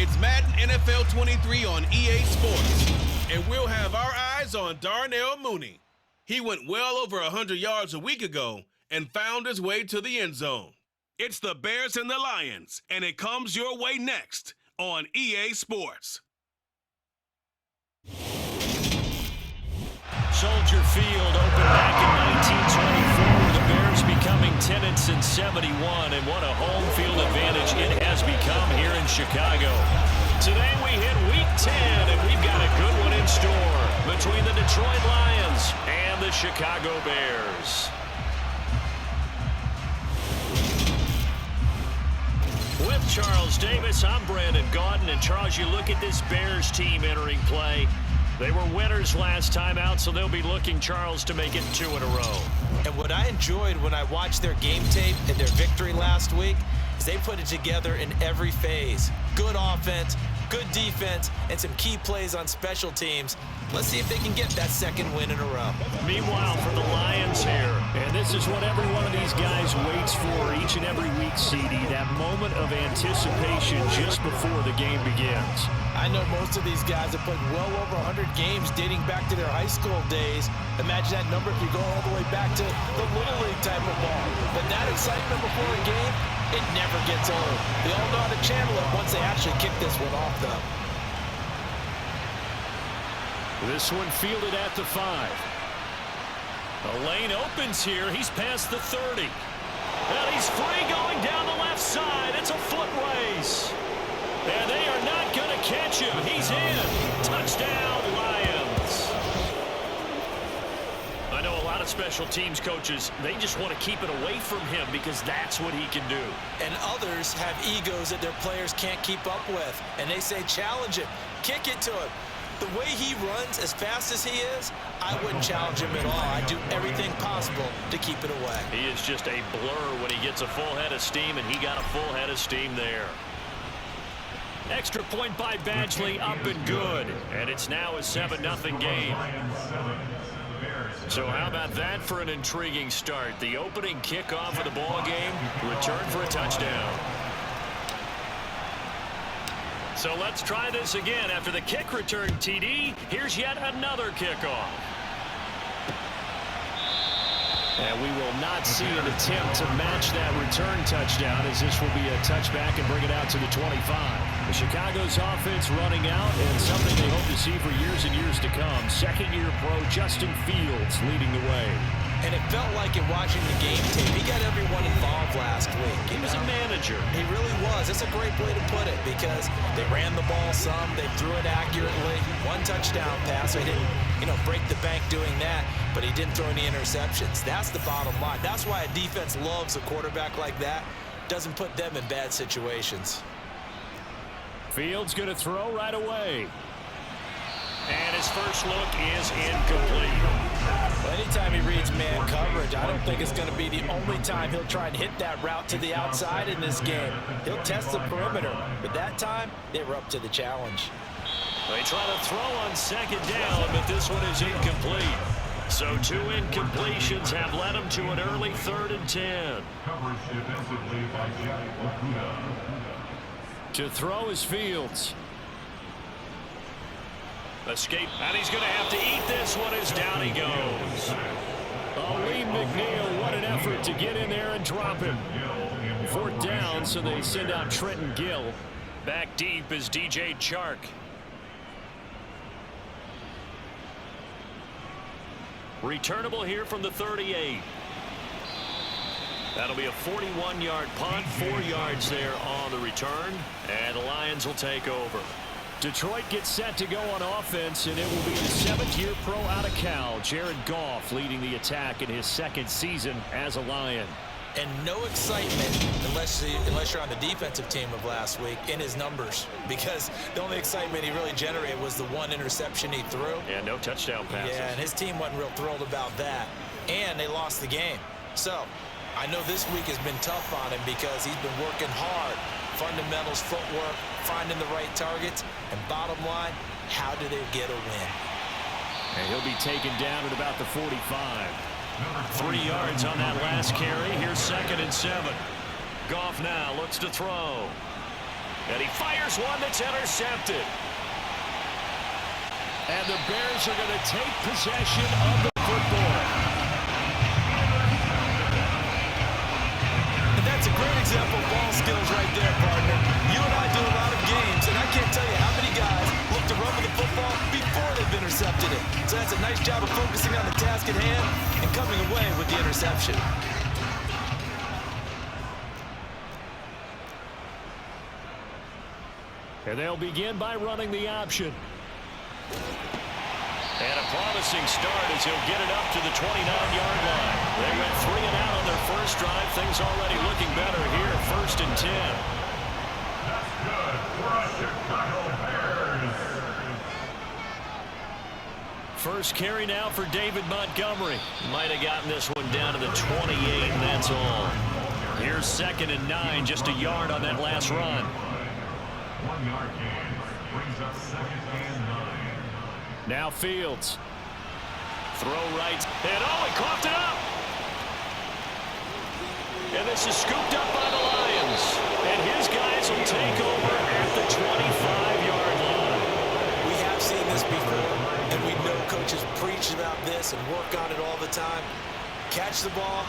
It's Madden NFL 23 on EA Sports, and we'll have our eyes on Darnell Mooney. He went well over 100 yards a week ago and found his way to the end zone. It's the Bears and the Lions, and it comes your way next on EA Sports. Soldier Field opened back in 1924, the Bears becoming 10-71, and what a home field advantage it has become here in Chicago. Today we hit Week 10, and we've got a good one in store between the Detroit Lions and the Chicago Bears. With Charles Davis, I'm Brandon Gaudin, and Charles, you look at this Bears team entering play. They were winners last time out, so they'll be looking, Charles, to make it 2 in a row. And what I enjoyed when I watched their game tape and their victory last week is they put it together in every phase. Good offense, good defense, and some key plays on special teams. Let's see if they can get that second win in a row. Meanwhile, for the Lions here, and this is what every one of these guys waits for each and every week, CD, that moment of anticipation just before the game begins. I know most of these guys have played well over 100 games dating back to their high school days. Imagine that number if you go all the way back to the Little League type of ball. But that excitement before a game, it never gets old. They all know how to channel it once they actually kick this one off, though. This one fielded at the 5. The lane opens here. He's past the 30. And he's free going down the left side. It's a foot race. And they are not going to catch him. He's in. Touchdown, Lions. I know a lot of special teams coaches, they just want to keep it away from him because that's what he can do. And others have egos that their players can't keep up with. And they say, challenge him. Kick it to him. The way he runs, as fast as he is, I wouldn't challenge him at all. I'd do everything possible to keep it away. He is just a blur when he gets a full head of steam, and he got a full head of steam there. Extra point by Badgley, up and good. And it's now a 7-0 game. So how about that for an intriguing start? The opening kickoff of the ball game, return for a touchdown. So let's try this again. After the kick return TD, here's yet another kickoff. And we will not see an attempt to match that return touchdown, as this will be a touchback and bring it out to the 25. The Chicago's offense running out, and something they hope to see for years and years to come. Second-year pro Justin Fields leading the way. And it felt like it watching the game tape. He got everyone involved last week. He was a manager. He really was. That's a great way to put it because they ran the ball some. They threw it accurately. One touchdown pass. They didn't, break the bank doing that, but he didn't throw any interceptions. That's the bottom line. That's why a defense loves a quarterback like that. Doesn't put them in bad situations. Fields going to throw right away. And his first look is incomplete. Well, anytime he reads man coverage, I don't think it's going to be the only time he'll try and hit that route to the outside in this game. He'll test the perimeter, but that time, they were up to the challenge. They try to throw on second down, but this one is incomplete. So 2 incompletions have led him to an early 3rd and 10. To throw is Fields. Escape, and he's going to have to eat this one as down he goes. Lee McNeil, what an effort to get in there and drop him. 4th down, so they send out Trenton Gill. Back deep is DJ Chark. Returnable here from the 38. That'll be a 41-yard punt, 4 yards there on the return, and the Lions will take over. Detroit gets set to go on offense, and it will be the 7th-year pro out of Cal, Jared Goff, leading the attack in his 2nd season as a Lion. And no excitement unless you're on the defensive team of last week in his numbers, because the only excitement he really generated was the 1 interception he threw. Yeah, no touchdown passes. Yeah, and his team wasn't real thrilled about that. And they lost the game. So I know this week has been tough on him because he's been working hard. Fundamentals, footwork, finding the right targets, and bottom line, how do they get a win? And he'll be taken down at about the 45. 3 yards on that last carry. Here's 2nd and 7. Goff now looks to throw. And he fires one that's intercepted. And the Bears are going to take possession of the football. And that's a great example of ball skills right there, partner. You and I do a lot of games, and I can't tell you how many guys look to run with the football before they've intercepted it. So that's a nice job of focusing on the task at hand and coming away with the interception. And they'll begin by running the option. And a promising start as he'll get it up to the 29-yard line. They went 3 and out on their first drive. Things already looking better here. 1st and 10. That's good for a Chicago Bears. First carry now for David Montgomery. Might have gotten this one down to the 28, and that's all. Here's 2nd and 9, just a yard on that last run. 1 yard gain brings up 2nd and 9. Now Fields. Throw right. And oh, he coughed it up. And this is scooped up by the Lions. And his guys will take over at the 25-yard line. We have seen this before, and we know coaches preach about this and work on it all the time. Catch the ball.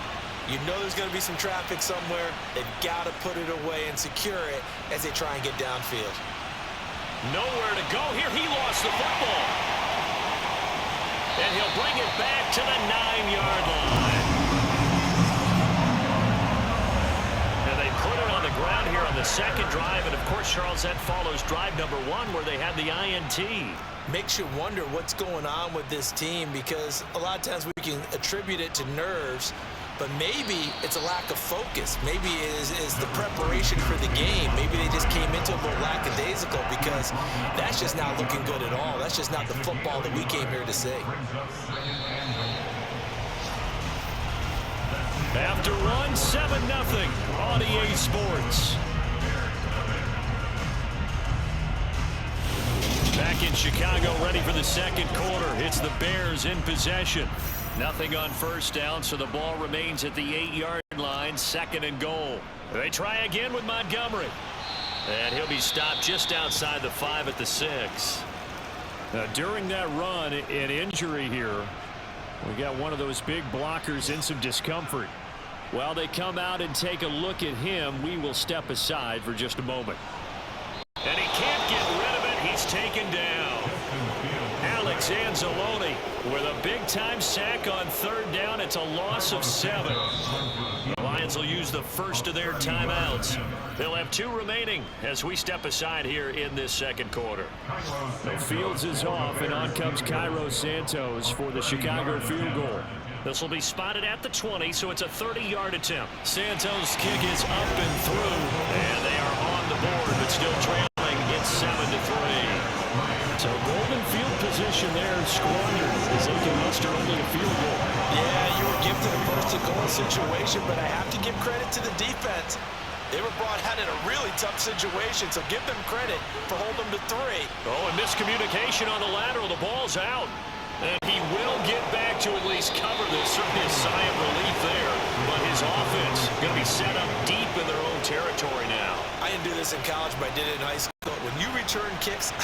You know there's going to be some traffic somewhere. They've got to put it away and secure it as they try and get downfield. Nowhere to go here. He lost the football. And he'll bring it back to the 9-yard line. And they put it on the ground here on the second drive. And, of course, Charles, that follows drive number 1 where they had the INT. Makes you wonder what's going on with this team because a lot of times we can attribute it to nerves, but maybe it's a lack of focus. Maybe it is the preparation for the game. Maybe they just came into a little lackadaisical because that's just not looking good at all. That's just not the football that we came here to see. After one, 7-0 on EA Sports. Back in Chicago, ready for the second quarter. It's the Bears in possession. Nothing on first down, so the ball remains at the 8-yard line, 2nd and goal. They try again with Montgomery. And he'll be stopped just outside the 5 at the 6. Now, during that run, an injury here. We got one of those big blockers in some discomfort. While they come out and take a look at him, we will step aside for just a moment. And he can't get rid of it. He's taken down. Alex Anzalone with a big-time sack on 3rd down. It's a loss of 7. The Lions will use the first of their timeouts. They'll have 2 remaining as we step aside here in this second quarter. So Fields is off, and on comes Cairo Santos for the Chicago field goal. This will be spotted at the 20, so it's a 30-yard attempt. Santos' kick is up and through, and they are on the board, but still trailing. It's 7-3. So golden field position there squandered as they can muster only a field goal. Yeah, you were gifted a first-and-goal situation, but I have to give credit to the defense. They were brought out in a really tough situation, so give them credit for holding them to 3. Oh, and miscommunication on the lateral. The ball's out. And he will get back to at least cover this. Certainly a sigh of relief there. But his offense going to be set up deep in their own territory now. I didn't do this in college, but I did it in high school. When you return kicks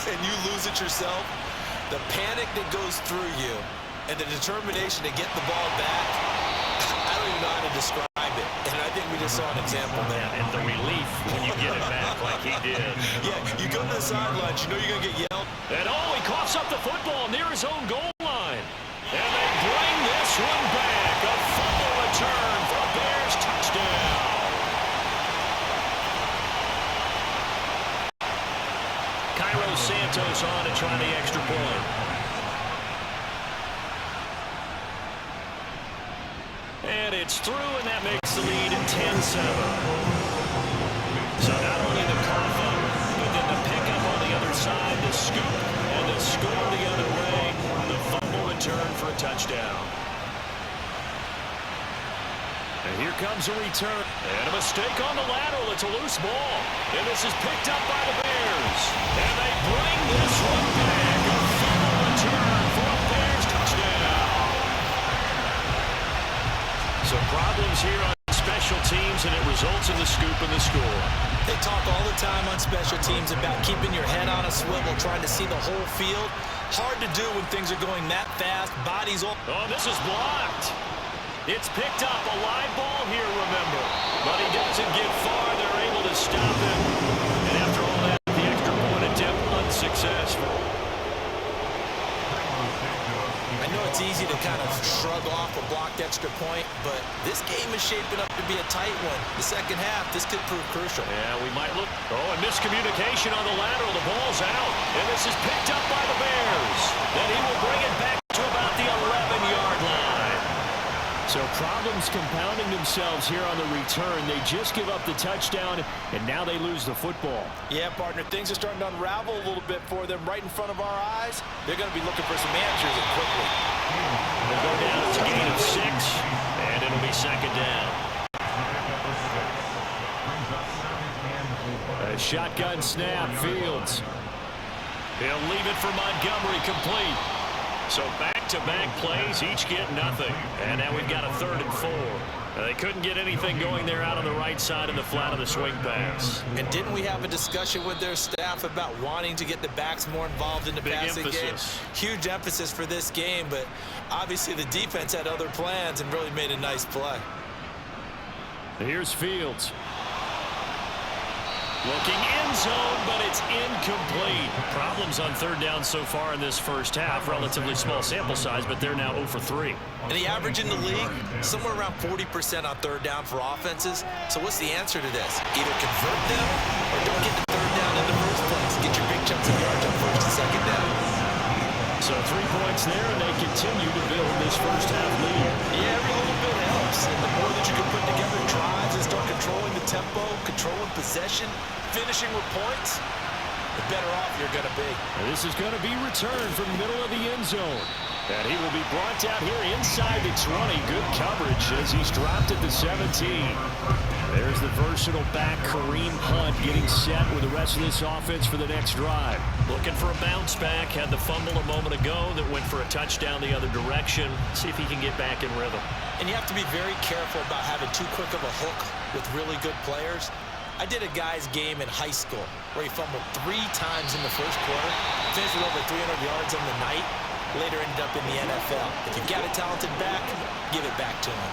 and you lose it yourself, the panic that goes through you and the determination to get the ball back, I don't even know how to describe it. And I think we just saw an example there. And the relief when you get it back like he did. Yeah, you go to the sidelines, you know you're going to get yelled. And oh, he coughs up the football near his own goal line. And they bring this one back. A fumble return for a Bears touchdown. Cairo Santos on to try the extra point. And it's through, and that makes the lead 10-7. So not only the cough up, but then the pickup on the other side, the scoop, and the score the other way, the fumble return for a touchdown. And here comes a return. And a mistake on the lateral. It's a loose ball. And this is picked up by the Bears. And they bring this one back. A fumble return for a Bears touchdown. So problems here on special special teams, and it results in the scoop and the score. They talk all the time on special teams about keeping your head on a swivel, trying to see the whole field. Hard to do when things are going that fast. Bodies all... Oh, this is blocked. It's picked up. A live ball here, remember. But he doesn't get far. They're able to stop him. And after all that, the extra point attempt unsuccessful. I know it's easy to kind of shrug off a blocked extra point, but this game is shaping up to be a tight one. The second half, this could prove crucial. Yeah, we might look. Oh, and miscommunication on the lateral. The ball's out. And this is picked up by the Bears. Then he will bring it back to about the 11-yard line. So problems compounding themselves here on the return. They just give up the touchdown, and now they lose the football. Yeah, partner, things are starting to unravel a little bit for them right in front of our eyes. They're going to be looking for some answers and quickly. They'll go down. It's a gain of 6, and it'll be second down. A shotgun snap, Fields. He'll leave it for Montgomery, complete. So back-to-back plays, each get nothing. And now we've got a 3rd and 4. They couldn't get anything going there out on the right side in the flat of the swing pass. And didn't we have a discussion with their staff about wanting to get the backs more involved in the passing game? Huge emphasis for this game, but obviously the defense had other plans and really made a nice play. Here's Fields. Looking end zone, but it's incomplete. Problems on 3rd down so far in this first half. Relatively small sample size, but they're now 0 for 3. And the average in the league, somewhere around 40% on 3rd down for offenses. So what's the answer to this? Either convert them or don't get the 3rd down in the first place. Get your big chunks of yards on 1st and 2nd down. So 3 points there, and they continue to build this first half lead. Yeah, every little bit helps. And the more that you can put together drives and start controlling the tempo, controlling possession, finishing with points, the better off you're going to be. And this is going to be returned from the middle of the end zone. And he will be brought down here inside the 20. Good coverage as he's dropped at the 17. There's the versatile back, Kareem Hunt, getting set with the rest of this offense for the next drive. Looking for a bounce back. Had the fumble a moment ago that went for a touchdown the other direction. See if he can get back in rhythm. And you have to be very careful about having too quick of a hook with really good players. I did a guy's game in high school where he fumbled 3 times in the first quarter, finished with over 300 yards on the night, later ended up in the NFL. If you've got a talented back, give it back to him.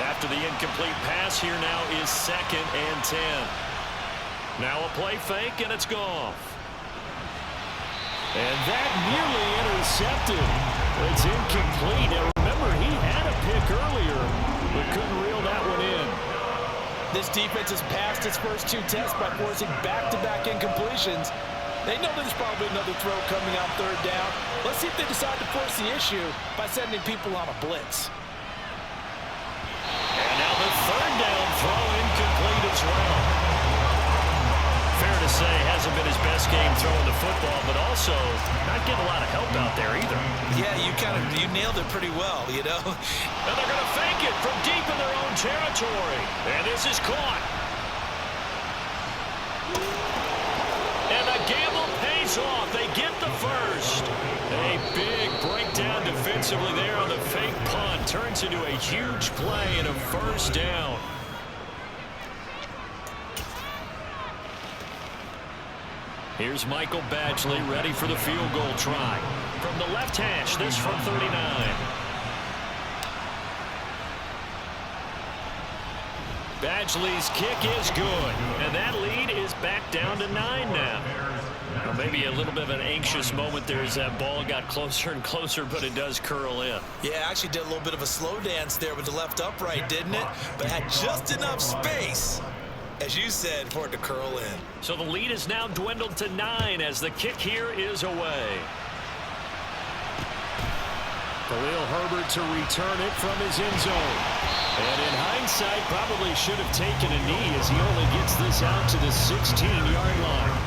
After the incomplete pass, here now is 2nd and 10. Now a play fake, and it's gone. And that nearly intercepted. It's incomplete. Now remember, he had a pick earlier, but couldn't reel that one in. This defense has passed its first 2 tests by forcing back-to-back incompletions. They know there's probably another throw coming out 3rd down. Let's see if they decide to force the issue by sending people on a blitz. And now the 3rd down throw incomplete as well. Fair to say, hasn't been his best game throwing the football, but also not getting a lot of help out there either. Yeah, you nailed it pretty well, you know. And they're going to fake it from deep in their own territory. And this is caught. And the gamble pays off. They get the first. A big breakdown defensively there on the fake punt. Turns into a huge play and a 1st down. Here's Michael Badgley ready for the field goal try. From the left hash, this from 39. Badgley's kick is good, and that lead is back down to 9 now. Well, maybe a little bit of an anxious moment there as that ball got closer and closer, but it does curl in. Yeah, actually did a little bit of a slow dance there with the left upright, didn't it? But had just enough space, as you said, for it to curl in. So the lead is now dwindled to 9 as the kick here is away. Khalil Herbert to return it from his end zone. And in hindsight, probably should have taken a knee as he only gets this out to the 16-yard line.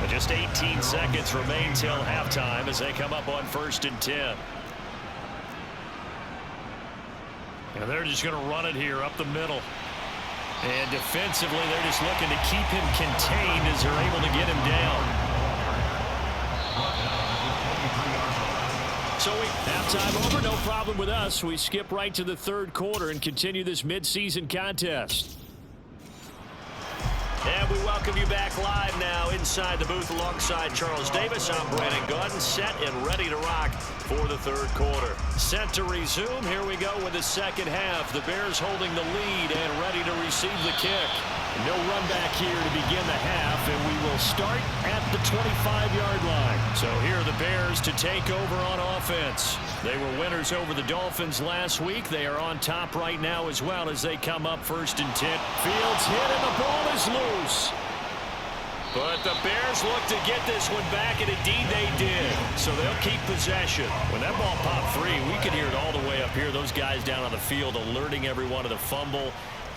But just 18 seconds remain till halftime as they come up on 1st and 10. And they're just going to run it here up the middle. And defensively, they're just looking to keep him contained as they're able to get him down. So we have Halftime over, no problem with us. We skip right to the third quarter and continue this midseason contest. And we welcome you back live now inside the booth alongside Charles Davis. I'm Brandon Gaudin, set and ready to rock for the third quarter. Set to resume. Here we go with the second half. The Bears holding the lead and ready to receive the kick. No run back here to begin the half, and we will start at the 25-yard line. So here are the Bears to take over on offense. They were winners over the Dolphins last week. They are on top right now as well as they come up 1st and 10. Fields hit and the ball is loose. But the Bears look to get this one back, and indeed they did. So they'll keep possession. When that ball popped free, we could hear it all the way up here. Those guys down on the field alerting everyone of the fumble.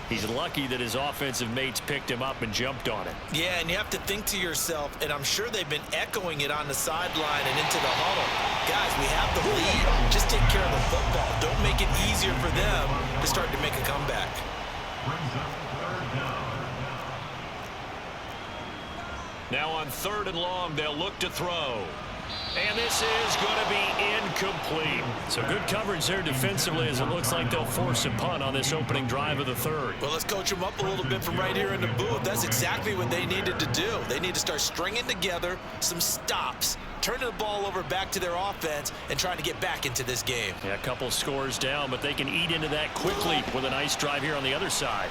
He's lucky that his offensive mates picked him up and jumped on it. Yeah, and you have to think to yourself, and I'm sure they've been echoing it on the sideline and into the huddle. Guys, we have the lead. Just take care of the football. Don't make it easier for them to start to make a comeback. Now on 3rd and long, they'll look to throw. And this is going to be incomplete. So good coverage there defensively as it looks like they'll force a punt on this opening drive of the third. Well, let's coach them up a little bit from right here in the booth. That's exactly what they needed to do. They need to start stringing together some stops, turning the ball over back to their offense, and trying to get back into this game. Yeah, a couple scores down, but they can eat into that quickly with a nice drive here on the other side.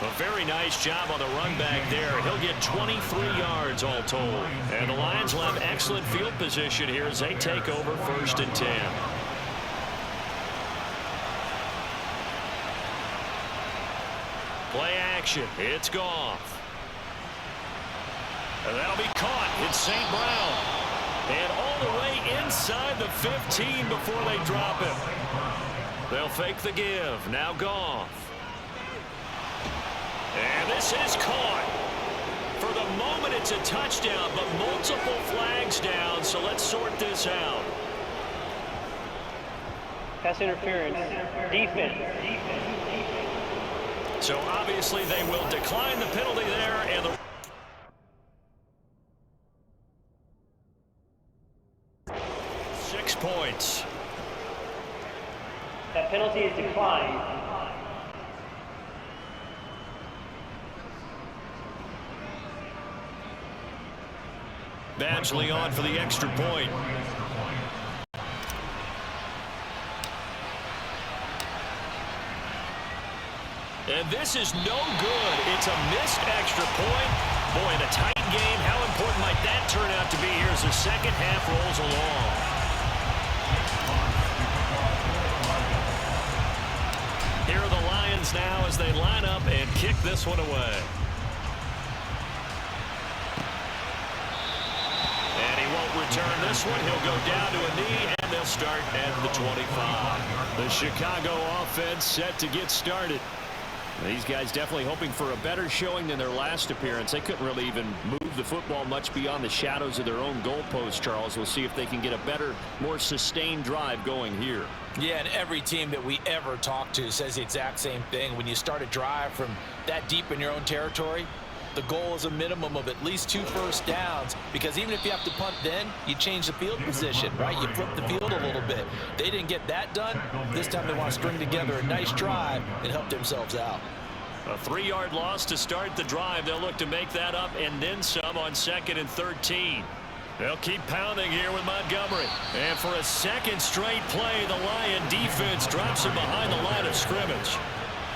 A very nice job on the run back there. He'll get 23 yards all told. And the Lions will have excellent field position here as they take over 1st and 10. Play action. It's Goff. And that'll be caught. It's St. Brown. And all the way inside the 15 before they drop him. They'll fake the give. Now Goff. And this is caught. For the moment, it's a touchdown, but multiple flags down, so let's sort this out. Pass interference. Defense. So obviously they will decline the penalty there, and the 6 points. That penalty is declined. Badgley on for the extra point. And this is no good. It's a missed extra point. Boy, in a tight game, how important might that turn out to be here as the second half rolls along? Here are the Lions now as they line up and kick this one away. Return this one. He'll go down to a knee, and they'll start at the 25. The Chicago offense set to get started. These guys definitely hoping for a better showing than their last appearance. They couldn't really even move the football much beyond the shadows of their own goalpost, Charles. We'll see if they can get a better, more sustained drive going here. Yeah, and every team that we ever talk to says the exact same thing. When you start a drive from that deep in your own territory, the goal is a minimum of at least 2 first downs, because even if you have to punt then, you change the field position, right? You flip the field a little bit. They didn't get that done. This time they want to string together a nice drive and help themselves out. A 3-yard loss to start the drive. They'll look to make that up and then some on 2nd and 13. They'll keep pounding here with Montgomery. And for a second straight play, the Lion defense drops him behind the line of scrimmage.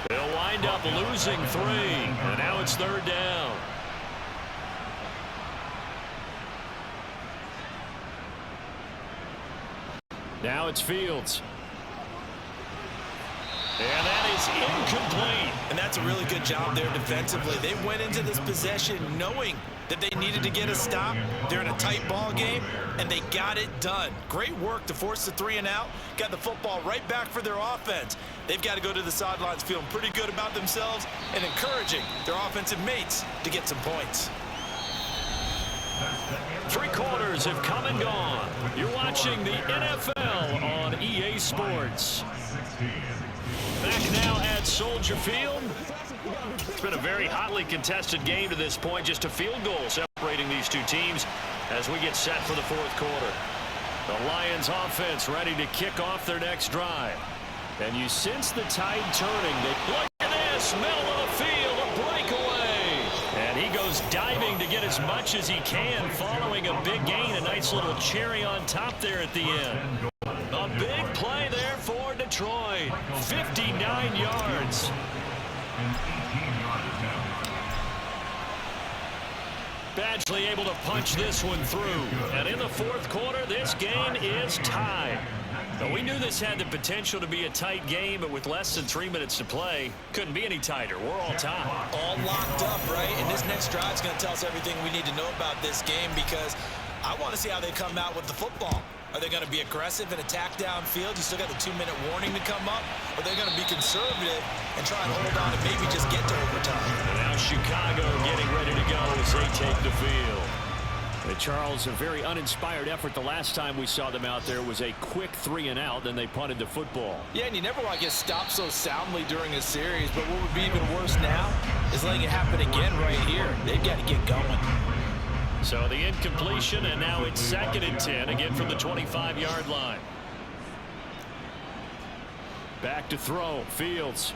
They'll wind up losing 3, and now it's 3rd down. Now it's Fields. And that is incomplete. And that's a really good job there defensively. They went into this possession knowing that they needed to get a stop. They're in a tight ball game, and they got it done. Great work to force the 3 and out. Got the football right back for their offense. They've got to go to the sidelines feeling pretty good about themselves and encouraging their offensive mates to get some points. 3 quarters have come and gone. You're watching the NFL on EA Sports. Back now at Soldier Field. It's been a very hotly contested game to this point. Just a field goal separating these two teams as we get set for the 4th quarter. The Lions offense ready to kick off their next drive. And you sense the tide turning. Look at this, middle of the field, a breakaway. And he goes diving to get as much as he can following a big gain. A nice little cherry on top there at the end. A big play there for Detroit. 59 yards. Badgley able to punch this one through. And in the fourth quarter, this game is tied. Now, we knew this had the potential to be a tight game, but with less than 3 minutes to play, couldn't be any tighter. We're all tied. All locked up, right? And this next drive is going to tell us everything we need to know about this game, because I want to see how they come out with the football. Are they going to be aggressive and attack downfield? You still got the 2-minute warning to come up? Or are they going to be conservative and try and hold on and maybe just get to overtime? And now Chicago getting ready to go as they take the field. And Charles, a very uninspired effort the last time we saw them out there was a quick 3-and-out, then they punted the football. Yeah, and you never want to get stopped so soundly during a series, but what would be even worse now is letting it happen again right here. They've got to get going. So the incompletion, and now it's 2nd and 10, again from the 25-yard line. Back to throw, Fields.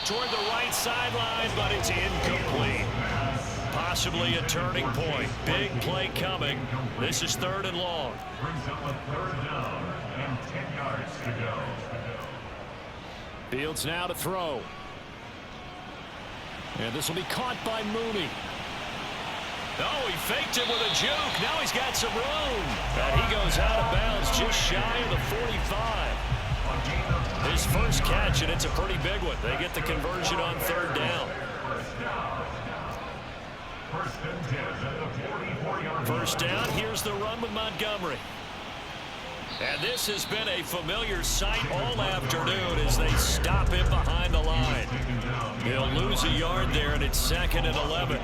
Toward the right sideline, but it's incomplete. Possibly a turning point. Big play coming. This is 3rd and long. Brings up a 3rd down and 10 yards to go. Fields now to throw. And this will be caught by Mooney. Oh, he faked it with a juke. Now he's got some room. And he goes out of bounds just shy of the 45. His first catch, and it's a pretty big one. They get the conversion on 3rd down. First down, here's the run with Montgomery. And this has been a familiar sight all afternoon as they stop him behind the line. He'll lose a yard there, and it's 2nd and 11.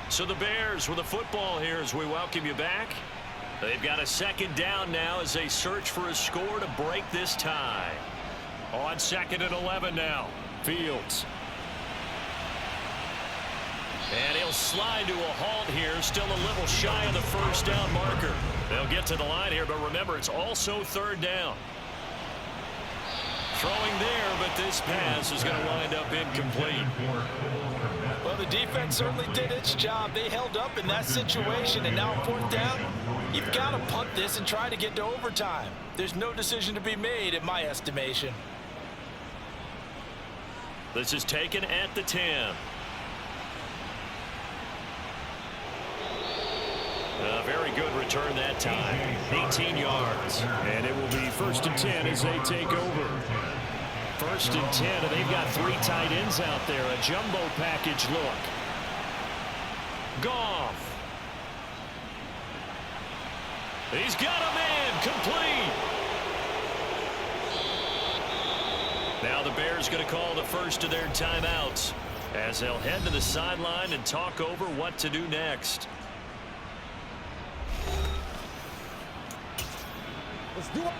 So the Bears with the football here as we welcome you back. They've got a 2nd down now as they search for a score to break this tie. On 2nd and 11 now. Fields. And he'll slide to a halt here, still a little shy of the first down marker. They'll get to the line here, but remember, it's also 3rd down. Throwing there, but this pass is going to wind up incomplete. Well, the defense certainly did its job. They held up in that situation, and now 4th down, you've got to punt this and try to get to overtime. There's no decision to be made in my estimation. This is taken at the 10. A very good return that time. 18 yards. And it will be 1st and 10 as they take over. 1st and 10, and they've got 3 tight ends out there. A jumbo package look. Goff. He's got a man. Complete. Now the Bears going to call the first of their timeouts as they'll head to the sideline and talk over what to do next. Let's do it.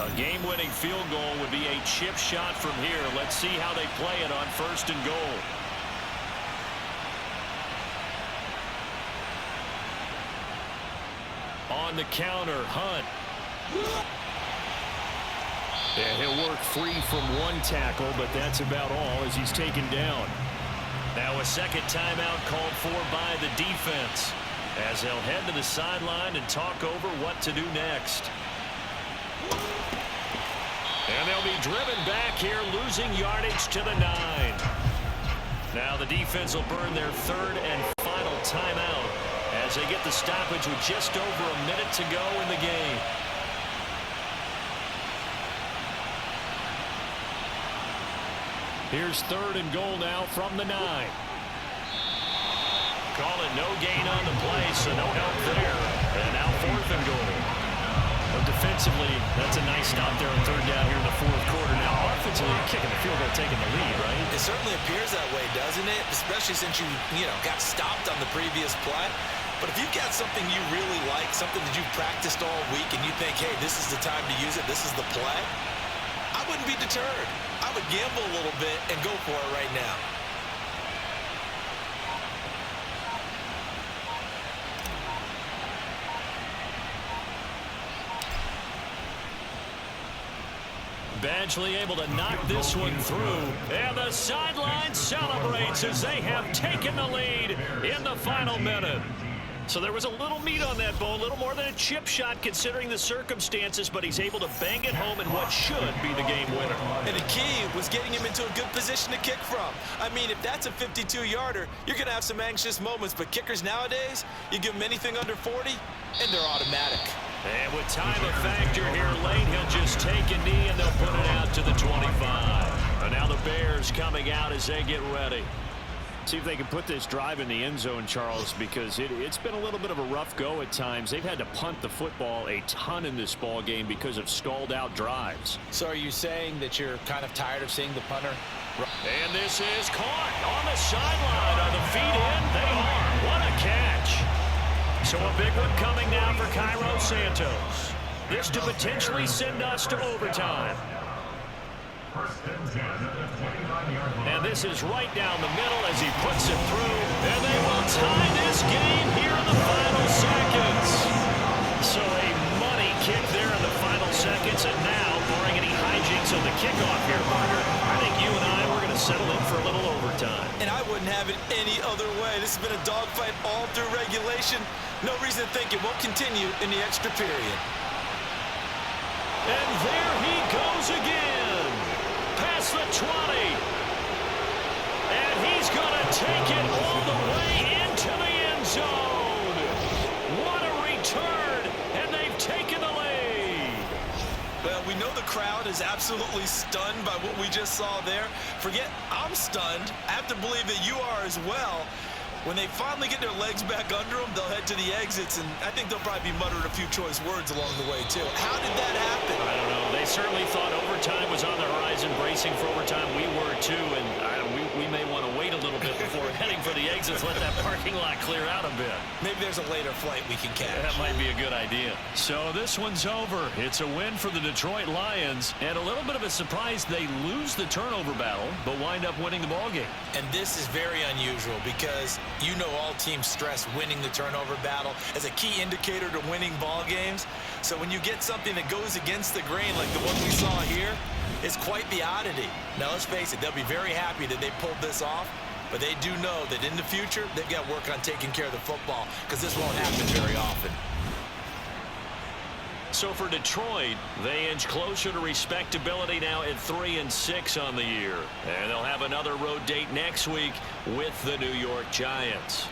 A game-winning field goal would be a chip shot from here. Let's see how they play it on 1st and goal. On the counter, Hunt. And he'll work free from one tackle, but that's about all as he's taken down. Now a 2nd timeout called for by the defense as they'll head to the sideline and talk over what to do next. And they'll be driven back here, losing yardage to the 9. Now the defense will burn their 3rd and final timeout as they get the stoppage with just over a minute to go in the game. Here's 3rd and goal now from the 9. Call it no gain on the play, so no help there. And now 4th and goal. But defensively, that's a nice stop there on 3rd down here in the 4th quarter. Now offensively, kicking the field goal, taking the lead, right? It certainly appears that way, doesn't it? Especially since you got stopped on the previous play. But if you've got something you really like, something that you've practiced all week, and you think, hey, this is the time to use it, this is the play, I wouldn't be deterred. I I would gamble a little bit and go for it right now. Badgley able to knock this one through. And the sideline celebrates as they have taken the lead in the final minute. So there was a little meat on that bone, a little more than a chip shot considering the circumstances, but he's able to bang it home in what should be the game winner. And the key was getting him into a good position to kick from. I mean, if that's a 52-yarder, you're going to have some anxious moments, but kickers nowadays, you give them anything under 40, and they're automatic. And with time a factor here late, he'll just take a knee and they'll put it out to the 25. And now the Bears coming out as they get ready. See if they can put this drive in the end zone, Charles, because it's been a little bit of a rough go at times. They've had to punt the football a ton in this ball game because of stalled out drives. So are you saying that you're kind of tired of seeing the punter? And this is caught on the sideline. Are the feet in? They are. What a catch. So a big one coming now for Cairo Santos. This to potentially send us to overtime. And this is right down the middle as he puts it through. And they will tie this game here in the final seconds. So a money kick there in the final seconds. And now, barring any hijinks on the kickoff here, Parker, I think you and I were going to settle in for a little overtime. And I wouldn't have it any other way. This has been a dogfight all through regulation. No reason to think it won't continue in the extra period. And there he goes again. Past the 20. And he's going to take it all the way into the end zone. What a return. And they've taken the lead. Well, we know the crowd is absolutely stunned by what we just saw there. Forget I'm stunned. I have to believe that you are as well. When they finally get their legs back under them, they'll head to the exits, and I think they'll probably be muttering a few choice words along the way, too. How did that happen? I don't know. They certainly thought overtime was on the horizon, bracing for overtime. We were, too, and we may want to wait a little bit before heading for the exits, let that parking lot clear out a bit. Maybe there's a later flight we can catch. That might be a good idea. So this one's over. It's a win for the Detroit Lions, and a little bit of a surprise they lose the turnover battle, but wind up winning the ballgame. And this is very unusual because you know all teams stress winning the turnover battle as a key indicator to winning ball games. So when you get something that goes against the grain like the one we saw here, it's quite the oddity. Now let's face it, they'll be very happy that they pulled this off, but they do know that in the future they've got to work on taking care of the football because this won't happen very often. So for Detroit, they inch closer to respectability now at 3-6 on the year. And they'll have another road date next week with the New York Giants.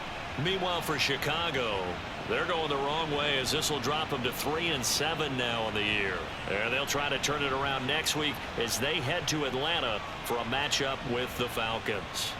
Meanwhile for Chicago, they're going the wrong way as this will drop them to 3-7 now on the year. And they'll try to turn it around next week as they head to Atlanta for a matchup with the Falcons.